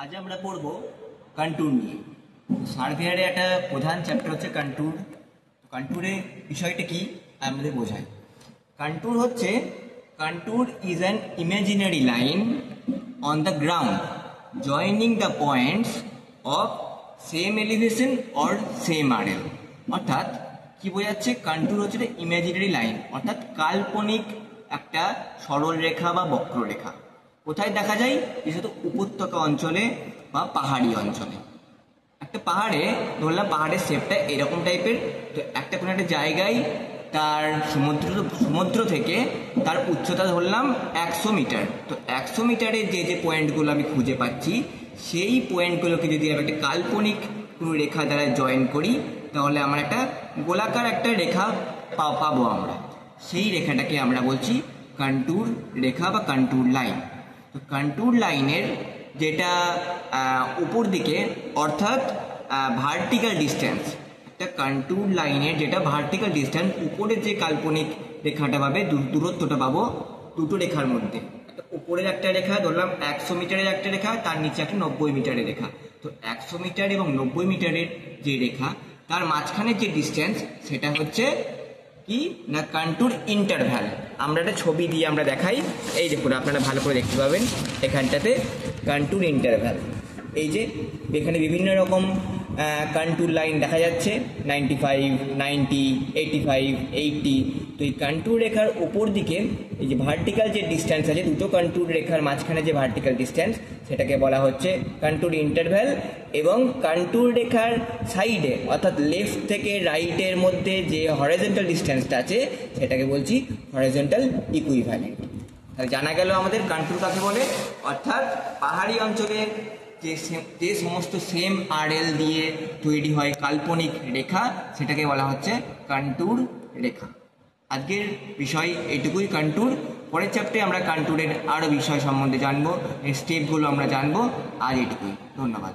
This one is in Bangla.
আজ আমরা পড়ব কন্ট্যুর নিয়ে। সার্ভেয়ারে একটা প্রধান চ্যাপ্টার হচ্ছে কন্ট্যুর। কন্ট্যুরের বিষয়টা কি আমাদের বোঝায়। কন্ট্যুর হচ্ছে contour is an imaginary line on the ground joining the points of same elevation or same RL. অর্থাৎ কি বোঝাচ্ছে, কন্ট্যুর হচ্ছে ইমাজিনারি লাইন, অর্থাৎ কাল্পনিক একটা সরল রেখা বা বক্ররেখা। কোথায় দেখা যায়? বিশেষত উপত্যকা অঞ্চলে বা পাহাড়ি অঞ্চলে। একটা পাহাড়ে ধরলাম পাহাড়ের শেপটা এরকম টাইপের, তো একটা কোনো একটা জায়গায় তার সমুদ্র থেকে তার উচ্চতা ধরলাম 100 মিটার। তো 100 মিটারে যে যে পয়েন্টগুলো আমি খুঁজে পাচ্ছি, সেই পয়েন্টগুলোকে যদি আমি একটা কাল্পনিক কোনো রেখা দ্বারা জয়েন করি, তাহলে আমার একটা গোলাকার একটা রেখা পাবো আমরা। সেই রেখাটাকে আমরা বলছি কন্ট্যুর রেখা বা কন্ট্যুর লাইন। তো কন্ট্যুর লাইনের যেটা উপর দিকে, অর্থাৎ ভার্টিক্যাল ডিস্টেন্স, একটা কন্ট্যুর লাইনের যেটা ভার্টিক্যাল ডিস্টেন্স, উপরের যে কাল্পনিক রেখাটা পাবে, দূরত্বটা পাবো দুটো রেখার মধ্যে। উপরের একটা রেখা ধরলাম 100 মিটারের একটা রেখা, তার নিচে একটা 90 মিটারের রেখা। তো 100 মিটার এবং 90 মিটারের যে রেখা, তার মাঝখানে যে ডিস্টেন্স, সেটা হচ্ছে কি না কন্ট্যুর ইন্টারভ্যাল। আমরা একটা ছবি দিয়ে আমরা দেখাই, এই দেখুন আপনারা ভালো করে দেখতে পাবেন এখানটাতে কন্ট্যুর ইন্টারভ্যাল। এই যে এখানে বিভিন্ন রকম কন্ট্যুর লাইন দেখা যাচ্ছে, 95, 90, 85, 80। তো এই কন্ট্যুর রেখার উপর দিকে এই যে ভার্টিক্যাল যে ডিস্টেন্স আছে, দুটো কন্ট্যুর রেখার মাঝখানে যে ভার্টিক্যাল ডিস্টেন্স, সেটাকে বলা হচ্ছে কন্ট্যুর ইন্টারভ্যাল। এবং কন্ট্যুর রেখার সাইডে, অর্থাৎ লেফট থেকে রাইটের মধ্যে যে হরাইজন্টাল ডিস্টেন্সটা আছে, সেটাকে বলছি হরাইজন্টাল ইকুইভ্যালেন্ট। তাহলে জানা গেল আমাদের কন্ট্যুর কাকে বলে। অর্থাৎ পাহাড়ি অঞ্চলে যে সমস্ত সেম আরএল দিয়ে তৈরি হয় কাল্পনিক রেখা, সেটাকে বলা হচ্ছে কন্ট্যুর রেখা। আজকের বিষয় এইটুকুই, কন্ট্যুর। পরের চ্যাপ্টারে আমরা কন্ট্যুরের আরও বিষয় সম্বন্ধে জানবো, স্টেপগুলো আমরা জানবো। আজ এইটুকুই, ধন্যবাদ।